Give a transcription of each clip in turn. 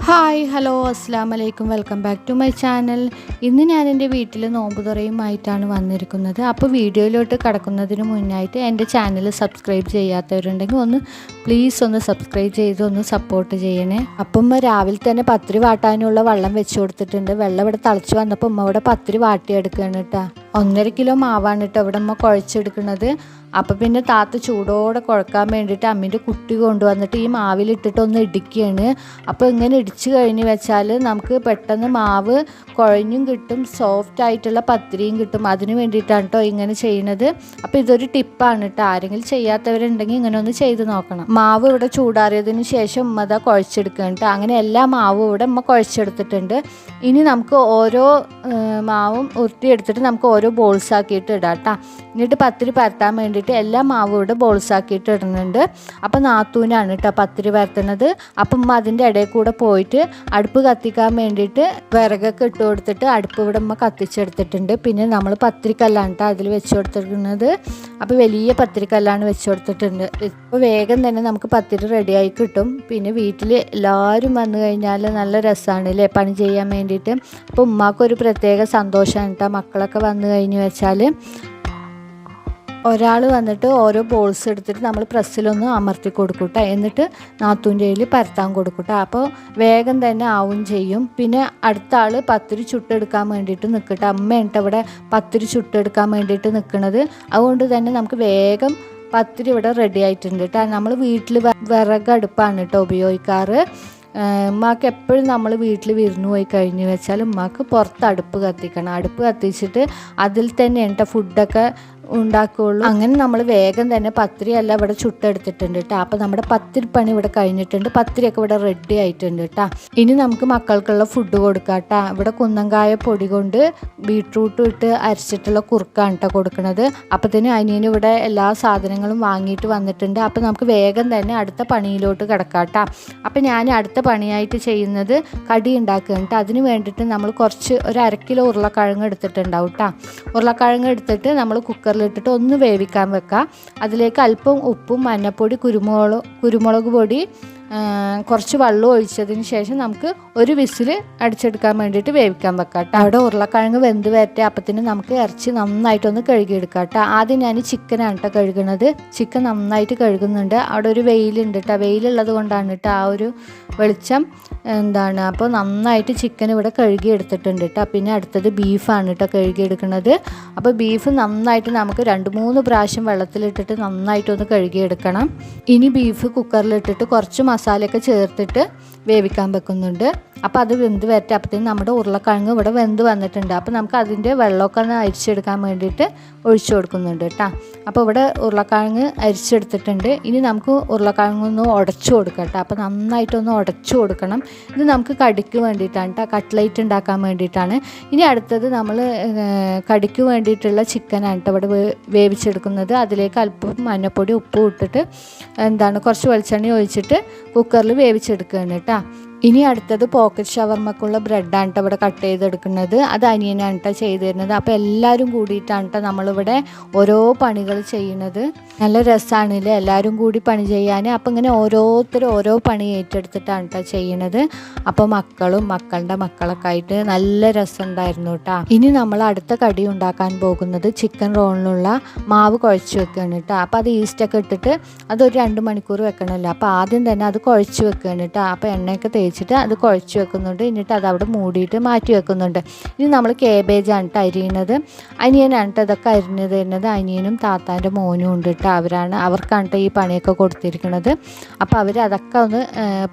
Hi hello അസ്സാം വലൈക്കും welcome back to my channel. ഇന്ന് ഞാൻ എൻ്റെ വീട്ടിൽ നോമ്പ് തുറയുമായിട്ടാണ് വന്നിരിക്കുന്നത്. അപ്പോൾ വീഡിയോയിലോട്ട് കടക്കുന്നതിന് മുന്നായിട്ട് എൻ്റെ ചാനൽ സബ്സ്ക്രൈബ് ചെയ്യാത്തവരുണ്ടെങ്കിൽ പ്ലീസ് ഒന്ന് സബ്സ്ക്രൈബ് ചെയ്ത് ഒന്ന് സപ്പോർട്ട് ചെയ്യണേ. അപ്പം രാവിലെ തന്നെ പത്തിരി വാട്ടാനുള്ള വെള്ളം വെച്ച് കൊടുത്തിട്ടുണ്ട്. വെള്ളം ഇവിടെ തിളച്ച് വന്നപ്പോൾ ഉമ്മ ഇവിടെ പത്തിരി വാട്ടിയെടുക്കുകയാണ് കേട്ടോ. 1.5 കിലോ മാവാണ് കേട്ടോ ഇവിടെ ഉമ്മ കുഴച്ചെടുക്കുന്നത്. അപ്പോൾ പിന്നെ താത്ത ചൂടോടെ കുഴക്കാൻ വേണ്ടിയിട്ട് അമ്മീൻ്റെ കുട്ടി കൊണ്ടുവന്നിട്ട് ഈ മാവിലിട്ടിട്ട് ഒന്ന് ഇടിക്കുകയാണ്. അപ്പോൾ ഇങ്ങനെ ഇടിച്ച് കഴിഞ്ഞ് വെച്ചാൽ നമുക്ക് പെട്ടെന്ന് മാവ് കുഴഞ്ഞും കിട്ടും, സോഫ്റ്റ് ആയിട്ടുള്ള പത്തിരിയും കിട്ടും. അതിന് വേണ്ടിയിട്ടാണ് കേട്ടോ ഇങ്ങനെ ചെയ്യുന്നത്. അപ്പോൾ ഇതൊരു ടിപ്പാണ് കേട്ടോ. ആരെങ്കിലും ചെയ്യാത്തവരുണ്ടെങ്കിൽ ഇങ്ങനെ ഒന്ന് ചെയ്ത് നോക്കണം. മാവ് ഇവിടെ ചൂടാറിയതിന് ശേഷം ഉമ്മ അതാ കുഴച്ചെടുക്കുകയാണ് കേട്ടോ. അങ്ങനെ എല്ലാ മാവും ഇവിടെ ഉമ്മ കുഴച്ചെടുത്തിട്ടുണ്ട്. ഇനി നമുക്ക് ഓരോ മാവും ഉരുട്ടിയെടുത്തിട്ട് നമുക്ക് ഓരോ ബോൾസ് ആക്കിയിട്ട് ഇടാം കേട്ടോ. എന്നിട്ട് പത്തിരി പരത്താൻ വേണ്ടിയിട്ട് എല്ലാ മാവും ഇവിടെ ബോൾസ് ആക്കിയിട്ട് ഇടുന്നുണ്ട്. അപ്പം നാത്തൂനാണ് കേട്ടോ പത്തിരി പരത്തുന്നത്. അപ്പം ഉമ്മ അതിൻ്റെ ഇടയിൽ കൂടെ പോയിട്ട് അടുപ്പ് കത്തിക്കാൻ വേണ്ടിയിട്ട് വിറകൊക്കെ ഇട്ട് കൊടുത്തിട്ട് അടുപ്പ് ഇവിടെ ഉമ്മ കത്തിച്ചെടുത്തിട്ടുണ്ട്. പിന്നെ നമ്മൾ പത്തിരിക്കല്ലാണ് കേട്ടോ അതിൽ വെച്ച് കൊടുത്തിരിക്കുന്നത്. അപ്പോൾ വലിയ പത്തിരിക്കല്ലാണ് വെച്ച് കൊടുത്തിട്ടുണ്ട്. ഇപ്പോൾ വേഗം തന്നെ നമുക്ക് പത്തിരി റെഡിയായി കിട്ടും. പിന്നെ വീട്ടിൽ എല്ലാവരും വന്നു കഴിഞ്ഞാൽ നല്ല രസമാണ് അല്ലേ പണി ചെയ്യാൻ വേണ്ടിയിട്ട്. അപ്പോൾ ഉമ്മാക്കൊരു പ്രത്യേക സന്തോഷമാണ് കേട്ടോ മക്കളൊക്കെ വന്നു കഴിഞ്ഞ് വെച്ചാൽ. ഒരാൾ വന്നിട്ട് ഓരോ ബോൾസ് എടുത്തിട്ട് നമ്മൾ പ്രസ്സിലൊന്ന് അമർത്തി കൊടുക്കൂട്ടെ, എന്നിട്ട് നാത്തൂൻ്റെ കയ്യിൽ പരത്താൻ കൊടുക്കൂട്ടെ. അപ്പോൾ വേഗം തന്നെ ആവും ചെയ്യും. പിന്നെ അടുത്ത ആൾ പത്തിരി ചുട്ടെടുക്കാൻ വേണ്ടിയിട്ട് നിൽക്കട്ടെ. അമ്മയാണ് ഇവിടെ പത്തിരി ചുട്ടെടുക്കാൻ വേണ്ടിയിട്ട് നിൽക്കുന്നത്. അതുകൊണ്ട് തന്നെ നമുക്ക് വേഗം പത്തിരി ഇവിടെ റെഡി ആയിട്ടുണ്ട് കേട്ടോ. നമ്മൾ വീട്ടിൽ വിറകടുപ്പാണ് കേട്ടോ ഉപയോഗിക്കാറ്. ഉമ്മാക്ക് എപ്പോഴും നമ്മൾ വീട്ടിൽ വിരുന്ന് പോയി കഴിഞ്ഞ് വെച്ചാൽ ഉമ്മാക്ക് പുറത്ത് അടുപ്പ് കത്തിക്കണം. അടുപ്പ് കത്തിച്ചിട്ട് അതിൽ തന്നെ കേട്ടോ ഫുഡൊക്കെ ഉണ്ടാക്കുകയുള്ളൂ. അങ്ങനെ നമ്മൾ വേഗം തന്നെ പത്തിരി എല്ലാം ഇവിടെ ചുട്ടെടുത്തിട്ടുണ്ട് കേട്ടോ. അപ്പോൾ നമ്മുടെ പത്തിരി പണി ഇവിടെ കഴിഞ്ഞിട്ടുണ്ട്. പത്തിരിയൊക്കെ ഇവിടെ റെഡി ആയിട്ടുണ്ട് കേട്ടോ. ഇനി നമുക്ക് മക്കൾക്കുള്ള ഫുഡ് കൊടുക്കാം കേട്ടോ. ഇവിടെ കുന്നങ്കായ പൊടി കൊണ്ട് ബീട്രൂട്ട് ഇട്ട് അരച്ചിട്ടുള്ള കുറുക്കാണ് കേട്ടോ കൊടുക്കുന്നത്. അപ്പത്തിന് അനിയന് ഇവിടെ എല്ലാ സാധനങ്ങളും വാങ്ങിയിട്ട് വന്നിട്ടുണ്ട്. അപ്പോൾ നമുക്ക് വേഗം തന്നെ അടുത്ത പണിയിലോട്ട് കിടക്കാം കേട്ടോ. അപ്പോൾ ഞാൻ അടുത്ത പണിയായിട്ട് ചെയ്യുന്നത് കടി ഉണ്ടാക്കുകയാണ് കേട്ടോ. അതിന് വേണ്ടിയിട്ട് നമ്മൾ ഒരു 1/2 കിലോ ഉരുളക്കിഴങ്ങ് എടുത്തിട്ടുണ്ടാവും കേട്ടോ. ഉരുളക്കിഴങ്ങ് എടുത്തിട്ട് നമ്മൾ കുക്കറിലിട്ടിട്ട് ഒന്ന് വേവിക്കാൻ വെക്കാം. അതിലേക്ക് അല്പം ഉപ്പും മഞ്ഞൾപ്പൊടി കുരുമുളക് പൊടി കുറച്ച് വെള്ളം ഒഴിച്ചതിന് ശേഷം നമുക്ക് ഒരു വിസിൽ അടിച്ചെടുക്കാൻ വേണ്ടിയിട്ട് വേവിക്കാൻ വെക്കാം കേട്ടോ. അവിടെ ഉരുളക്കിഴങ്ങ് വെന്ത് വരട്ടെ. അപ്പത്തിന് നമുക്ക് ഇറച്ചി നന്നായിട്ടൊന്ന് കഴുകിയെടുക്കാം കേട്ടോ. ആദ്യം ഞാൻ ചിക്കനാണ് കേട്ടോ കഴുകുന്നത്. ചിക്കൻ നന്നായിട്ട് കഴുകുന്നുണ്ട്. അവിടെ ഒരു വെയിലുണ്ട് കേട്ടോ. വെയിലുള്ളത് കൊണ്ടാണ് കേട്ടോ ആ ഒരു വെളിച്ചം അപ്പോൾ നന്നായിട്ട് ചിക്കൻ ഇവിടെ കഴുകി എടുത്തിട്ടുണ്ട് കേട്ടോ. പിന്നെ അടുത്തത് ബീഫാണ് കേട്ടോ കഴുകിയെടുക്കുന്നത്. അപ്പോൾ ബീഫ് നന്നായിട്ട് നമുക്ക് 2-3 പ്രാവശ്യം വെള്ളത്തിലിട്ടിട്ട് നന്നായിട്ടൊന്ന് കഴുകിയെടുക്കണം. ഇനി ബീഫ് കുക്കറിലിട്ടിട്ട് കുറച്ച് മസാലയൊക്കെ ചേർത്തിട്ട് വേവിക്കാൻ വെക്കുന്നുണ്ട്. അപ്പോൾ അത് വെന്ത് വരട്ടെ. അപ്പോഴത്തേക്കും നമ്മുടെ ഉരുളക്കിഴങ്ങ് ഇവിടെ വെന്ത് വന്നിട്ടുണ്ട്. അപ്പോൾ നമുക്ക് അതിൻ്റെ വെള്ളമൊക്കെ ഒന്ന് അരിച്ചെടുക്കാൻ വേണ്ടിയിട്ട് ഒഴിച്ചു കൊടുക്കുന്നുണ്ട് കേട്ടോ. അപ്പോൾ ഇവിടെ ഉരുളക്കിഴങ്ങ് അരിച്ചെടുത്തിട്ടുണ്ട്. ഇനി നമുക്ക് ഉരുളക്കിഴങ്ങൊന്ന് ഉടച്ചു കൊടുക്കാം കേട്ടോ. അപ്പോൾ നന്നായിട്ടൊന്ന് ഉടച്ചു കൊടുക്കണം. ഇത് നമുക്ക് കടിക്ക് വേണ്ടിയിട്ടാണ് കേട്ടോ, കട്ട്ലേറ്റ് ഉണ്ടാക്കാൻ വേണ്ടിയിട്ടാണ്. ഇനി അടുത്തത് നമ്മൾ കടിക്ക് വേണ്ടിയിട്ടുള്ള ചിക്കനാണ് കേട്ടോ ഇവിടെ വേവിച്ചെടുക്കുന്നത്. അതിലേക്ക് അല്പം മഞ്ഞൾപ്പൊടി ഉപ്പും ഇട്ടിട്ട് കുറച്ച് വെളിച്ചെണ്ണ ഒഴിച്ചിട്ട് കുക്കറിൽ വേവിച്ചെടുക്കുകയാണ് കേട്ടോ. ഇനി അടുത്തത് പോക്കറ്റ് ഷവർമ്മക്കുള്ള ബ്രെഡാണ് കേട്ടോ ഇവിടെ കട്ട് ചെയ്തെടുക്കുന്നത്. അത് അനിയനാണ് കേട്ടോ ചെയ്ത് തരുന്നത്. അപ്പോൾ എല്ലാവരും കൂടിയിട്ടാണ് കേട്ടോ നമ്മളിവിടെ ഓരോ പണികൾ ചെയ്യുന്നത്. നല്ല രസമാണല്ലേ എല്ലാവരും കൂടി പണി ചെയ്യാൻ. അപ്പോൾ ഇങ്ങനെ ഓരോരുത്തരും ഓരോ പണി ഏറ്റെടുത്തിട്ടാണ് കേട്ടോ ചെയ്യണത്. അപ്പോൾ മക്കളും മക്കളുടെ മക്കളൊക്കെ ആയിട്ട് നല്ല രസമുണ്ടായിരുന്നു കേട്ടോ. ഇനി നമ്മൾ അടുത്ത കടി ഉണ്ടാക്കാൻ പോകുന്നത് ചിക്കൻ റോളിനുള്ള മാവ് കുഴച്ച് വെക്കുകയാണ് കേട്ടോ. അപ്പോൾ അത് ഈസ്റ്റൊക്കെ ഇട്ടിട്ട് അതൊരു 2 മണിക്കൂർ വെക്കണമല്ലോ. അപ്പോൾ ആദ്യം തന്നെ അത് കുഴച്ച് വെക്കുകയാണ് കേട്ടോ. അപ്പോൾ എണ്ണയൊക്കെ തേച്ചിട്ട് അത് കുഴച്ച് വെക്കുന്നുണ്ട്. എന്നിട്ട് അത് അവിടെ മൂടിയിട്ട് മാറ്റി വെക്കുന്നുണ്ട്. ഇനി നമ്മൾ കേബേജാണ് കേട്ടോ അരിയുന്നത്. അനിയനാണ് കേട്ടോ ഇതൊക്കെ അരിഞ്ഞ് തരുന്നത്. അനിയനും താത്താൻ്റെ മോനും ഉണ്ട് കേട്ടോ. അവർക്കാണ് കേട്ടോ ഈ പണിയൊക്കെ കൊടുത്തിരിക്കുന്നത്. അപ്പോൾ അവർ അതൊക്കെ ഒന്ന്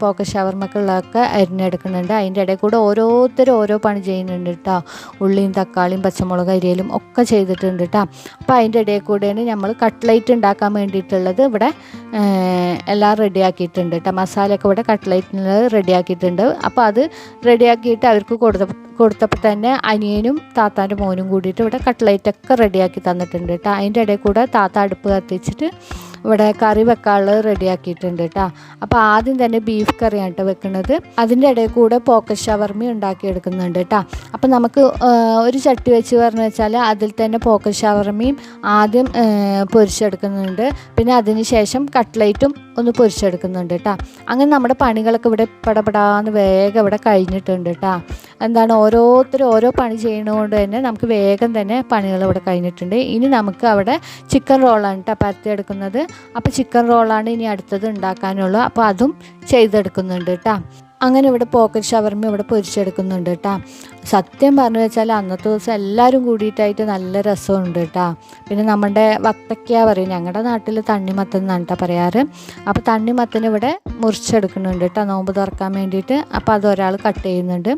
പോക്കറ്റ് ഷവർമ്മക്കുള്ളതൊക്കെ അരിഞ്ഞെടുക്കുന്നുണ്ട്. അതിൻ്റെ ഇടയിൽ കൂടെ ഓരോരുത്തരും ഓരോ പണി ചെയ്യുന്നുണ്ട് കേട്ടോ. ഉള്ളിയും തക്കാളിയും പച്ചമുളക് അരിയലും ഒക്കെ ചെയ്തിട്ടുണ്ട് കേട്ടോ. അപ്പോൾ അതിൻ്റെ ഇടയിൽ കൂടെയാണ് നമ്മൾ കട്ട്ലേറ്റ് ഉണ്ടാക്കാൻ വേണ്ടിയിട്ടുള്ളത് ഇവിടെ എല്ലാം റെഡിയാക്കിയിട്ടുണ്ട് കേട്ടോ. മസാലയൊക്കെ ഇവിടെ കട്ട്ലേറ്റിന് റെഡിയാക്കിയിട്ടുണ്ട്. അപ്പോൾ അത് റെഡിയാക്കിയിട്ട് അവർക്ക് കൊടുത്തപ്പോൾ തന്നെ അനിയനും താത്താൻ്റെ മോനും കൂടിയിട്ട് ഇവിടെ കട്ട്ലേറ്റൊക്കെ റെഡിയാക്കി തന്നിട്ടുണ്ട് കേട്ടോ. അതിൻ്റെ ഇടയിൽ കൂടെ താത്ത അടുപ്പ് കത്തിച്ചിട്ട് ഇവിടെ കറി വെക്കാനുള്ളത് റെഡിയാക്കിയിട്ടുണ്ട് കേട്ടോ. അപ്പോൾ ആദ്യം തന്നെ ബീഫ് കറിയാണ് കേട്ടോ വെക്കുന്നത്. അതിൻ്റെ ഇടയിൽ കൂടെ പോക്കറ്റ് ഷവർമ ഉണ്ടാക്കിയെടുക്കുന്നുണ്ട് കേട്ടോ. അപ്പോൾ നമുക്ക് ഒരു ചട്ടി വെച്ച് പറഞ്ഞു വെച്ചാൽ അതിൽ തന്നെ പോക്കറ്റ് ഷവർമയും ആദ്യം പൊരിച്ചെടുക്കുന്നുണ്ട്. പിന്നെ അതിന് ശേഷം കട്ട്ലേറ്റും ഒന്ന് പൊരിച്ചെടുക്കുന്നുണ്ട് കേട്ടോ. അങ്ങനെ നമ്മുടെ പണികളൊക്കെ ഇവിടെ പടപടാന്ന് വേഗം ഇവിടെ കഴിഞ്ഞിട്ടുണ്ട് കേട്ടോ. എന്താണ് ഓരോരുത്തരും ഓരോ പണി ചെയ്യുന്നതുകൊണ്ട് തന്നെ നമുക്ക് വേഗം തന്നെ പണികൾ ഇവിടെ കഴിഞ്ഞിട്ടുണ്ട്. ഇനി നമുക്ക് അവിടെ ചിക്കൻ റോളാണ് കേട്ടോ പരത്തിയെടുക്കുന്നത്. അപ്പോൾ ചിക്കൻ റോളാണ് ഇനി അടുത്തത് ഉണ്ടാക്കാനുള്ളൂ. അപ്പോൾ അതും ചെയ്തെടുക്കുന്നുണ്ട് കേട്ടോ. അങ്ങനെ ഇവിടെ പോക്കറ്റ് ഷവർമ ഇവിടെ പൊരിച്ചെടുക്കുന്നുണ്ട് കേട്ടോ. സത്യം പറഞ്ഞു വെച്ചാൽ അന്നത്തെ ദിവസം എല്ലാവരും കൂടിയിട്ടായിട്ട് നല്ല രസമുണ്ട് കേട്ടോ. പിന്നെ നമ്മുടെ വത്തക്ക പറയും, ഞങ്ങളുടെ നാട്ടിൽ തണ്ണിമത്തൻ എന്നാണ് കേട്ടോ പറയാറ്. അപ്പോൾ തണ്ണിമത്തൻ ഇവിടെ മുറിച്ചെടുക്കുന്നുണ്ട് കേട്ടോ നോമ്പ് തുറക്കാൻ വേണ്ടിയിട്ട്. അപ്പോൾ അത് ഒരാൾ കട്ട് ചെയ്യുന്നുണ്ട്.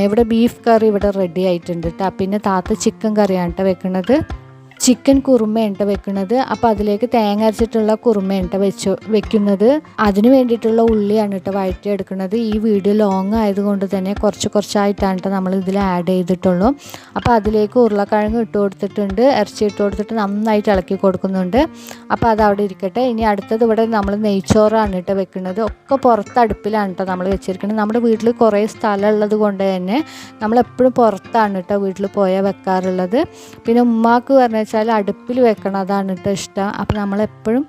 ഇവിടെ ബീഫ് കറി ഇവിടെ റെഡി ആയിട്ടുണ്ട് കേട്ടോ. പിന്നെ താത്ത ചിക്കൻ കറിയാണ് കേട്ടോ വെക്കുന്നത്. ചിക്കൻ കുറുമയാണ് വെക്കുന്നത്. അപ്പോൾ അതിലേക്ക് തേങ്ങ അരച്ചിട്ടുള്ള കുറുമയാണ് വെക്കുന്നത്. അതിന് വേണ്ടിയിട്ടുള്ള ഉള്ളിയാണ് വഴറ്റിയെടുക്കുന്നത്. ഈ വീഡിയോ ലോങ് ആയതുകൊണ്ട് തന്നെ കുറച്ചായിട്ടാണ് നമ്മൾ ഇതിൽ ആഡ് ചെയ്തിട്ടുള്ളൂ. അപ്പോൾ അതിലേക്ക് ഉരുളക്കിഴങ്ങ് ഇട്ട് കൊടുത്തിട്ടുണ്ട്, ഇറച്ചി ഇട്ട് കൊടുത്തിട്ട് നന്നായിട്ട് ഇളക്കി കൊടുക്കുന്നുണ്ട്. അപ്പോൾ അതവിടെ ഇരിക്കട്ടെ. ഇനി അടുത്തത് ഇവിടെ നമ്മൾ നെയ്ച്ചോറാണ് വെക്കുന്നത്. ഒക്കെ പുറത്ത് അടുപ്പിലാണ് നമ്മൾ വെച്ചിരിക്കുന്നത്. നമ്മുടെ വീട്ടിൽ കുറേ സ്ഥലം ഉള്ളത് കൊണ്ട് തന്നെ നമ്മളെപ്പോഴും പുറത്താണ് വീട്ടിൽ പോയാൽ വെക്കാറുള്ളത്. പിന്നെ ഉമ്മാക്ക് പറഞ്ഞാൽ അടുപ്പിൽ വെക്കണം, അതാണ് ഇഷ്ടം. അപ്പോൾ നമ്മളെപ്പോഴും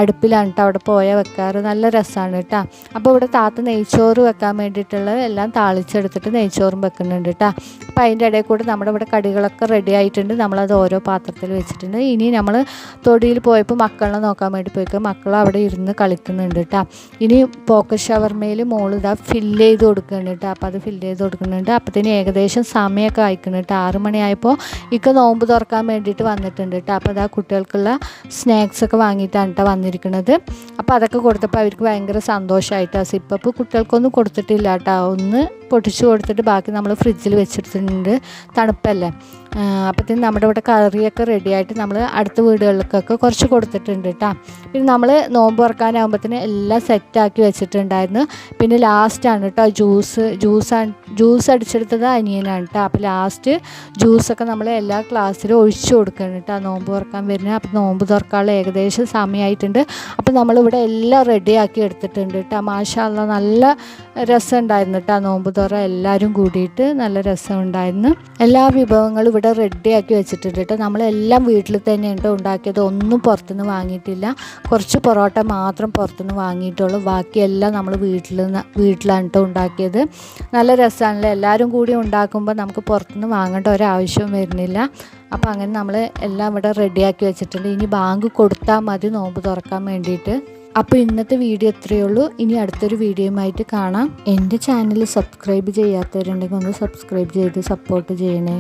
അടുപ്പിലാണ് അവിടെ പോയാൽ വെക്കാറ്. നല്ല രസമാണ് കേട്ടോ. അപ്പോൾ ഇവിടെ താത്ത നെയ്ച്ചോറ് വെക്കാൻ വേണ്ടിയിട്ടുള്ളത് എല്ലാം താളിച്ചെടുത്തിട്ട് നെയ്ച്ചോറും വെക്കുന്നുണ്ട് കേട്ടോ. അപ്പോൾ അതിൻ്റെ ഇടയിൽ കൂടെ നമ്മുടെ ഇവിടെ കടികളൊക്കെ റെഡി ആയിട്ടുണ്ട്. നമ്മളത് ഓരോ പാത്രത്തിൽ വെച്ചിട്ടുണ്ട്. ഇനി നമ്മൾ തൊടിയിൽ പോയപ്പോൾ മക്കളെ നോക്കാൻ വേണ്ടി പോയിക്കുക. മക്കൾ അവിടെ ഇരുന്ന് കളിക്കുന്നുണ്ട് കേട്ടോ. ഇനി പോക്കറ്റ് ഷവർമയിൽ മോള് ഇതാ ഫില്ല് ചെയ്ത് കൊടുക്കുന്നുണ്ട് കേട്ടോ. അപ്പോൾ അത് ഫില്ല് ചെയ്ത് കൊടുക്കുന്നുണ്ട്. അപ്പോഴത്തേന് ഏകദേശം സമയമൊക്കെ അയക്കുന്നുണ്ട് കേട്ടോ. 6 മണിയായപ്പോൾ ഇക്ക നോമ്പ് തുറക്കാൻ വേണ്ടിയിട്ട് വന്നിട്ടുണ്ട് കേട്ടോ. അപ്പോൾ അതാ കുട്ടികൾക്കുള്ള സ്നാക്സൊക്കെ വാങ്ങിയിട്ടാണ് കേട്ടോ വന്നിരിക്കുന്നത്. അപ്പോൾ അതൊക്കെ കൊടുത്തപ്പോൾ അവർക്ക് ഭയങ്കര സന്തോഷമായിട്ടാണ്. സിപ്പപ്പ് കുട്ടികൾക്കൊന്നും കൊടുത്തിട്ടില്ല കേട്ടോ. ഒന്ന് പൊട്ടിച്ച് കൊടുത്തിട്ട് ബാക്കി നമ്മൾ ഫ്രിഡ്ജിൽ വെച്ചിട്ടുണ്ട്, തണുപ്പല്ലേ. അപ്പോഴത്തേന് നമ്മുടെ ഇവിടെ കറിയൊക്കെ റെഡിയായിട്ട് നമ്മൾ അടുത്ത വീടുകളിലേക്കൊക്കെ കുറച്ച് കൊടുത്തിട്ടുണ്ട് കേട്ടോ. പിന്നെ നമ്മൾ നോമ്പ് തുറക്കാനാകുമ്പോഴത്തേന് എല്ലാം സെറ്റാക്കി വെച്ചിട്ടുണ്ടായിരുന്നു. പിന്നെ ലാസ്റ്റാണ് കേട്ടോ ജ്യൂസ് അടിച്ചെടുത്തത് അനിയനാണ് കേട്ടോ. അപ്പോൾ ലാസ്റ്റ് ജ്യൂസൊക്കെ നമ്മൾ എല്ലാ ക്ലാസ്സിലും ഒഴിച്ചു കൊടുക്കണം കേട്ടോ നോമ്പ് തുറക്കാൻ വരുന്നത്. അപ്പോൾ നോമ്പ് തുറക്കാനുള്ള ഏകദേശം സമയമായിട്ടുണ്ട്. അപ്പോൾ നമ്മളിവിടെ എല്ലാം റെഡിയാക്കി എടുത്തിട്ടുണ്ട് കേട്ടോ. മാഷാ അല്ലാഹ് നല്ല രസം ഉണ്ടായിരുന്നു കേട്ടോ. നോമ്പ് തുറ എല്ലാവരും കൂടിയിട്ട് നല്ല രസമുണ്ടായിരുന്നു. എല്ലാ വിഭവങ്ങളും ഇവിടെ റെഡിയാക്കി വെച്ചിട്ടുണ്ട് കേട്ടോ. നമ്മളെല്ലാം വീട്ടിൽ തന്നെയാണ് ഉണ്ടാക്കിയത്, ഒന്നും പുറത്തുനിന്ന് വാങ്ങിയിട്ടില്ല. കുറച്ച് പൊറോട്ട മാത്രം പുറത്തുനിന്ന് വാങ്ങിയിട്ടുള്ളൂ, ബാക്കിയെല്ലാം നമ്മൾ വീട്ടിലാണ് കേട്ടോ ഉണ്ടാക്കിയത്. നല്ല രസമാണല്ലോ. എല്ലാവരും കൂടി ഉണ്ടാക്കുമ്പോൾ നമുക്ക് പുറത്തുനിന്ന് വാങ്ങേണ്ട ഒരാവശ്യവും വരുന്നില്ല. അപ്പോൾ അങ്ങനെ നമ്മൾ എല്ലാം ഇവിടെ റെഡിയാക്കി വെച്ചിട്ടുണ്ട്. ഇനി ബാങ്ക് കൊടുത്താൽ മതി നോമ്പ് തുറക്കാൻ വേണ്ടിയിട്ട്. അപ്പോൾ ഇന്നത്തെ വീഡിയോ ഇത്രയേ ഉള്ളൂ. ഇനി അടുത്തൊരു വീഡിയോയുമായിട്ട് കാണാം. എൻ്റെ ചാനൽ സബ്സ്ക്രൈബ് ചെയ്യാത്തവരുണ്ടെങ്കിൽ ഒന്ന് സബ്സ്ക്രൈബ് ചെയ്ത് സപ്പോർട്ട് ചെയ്യണേ.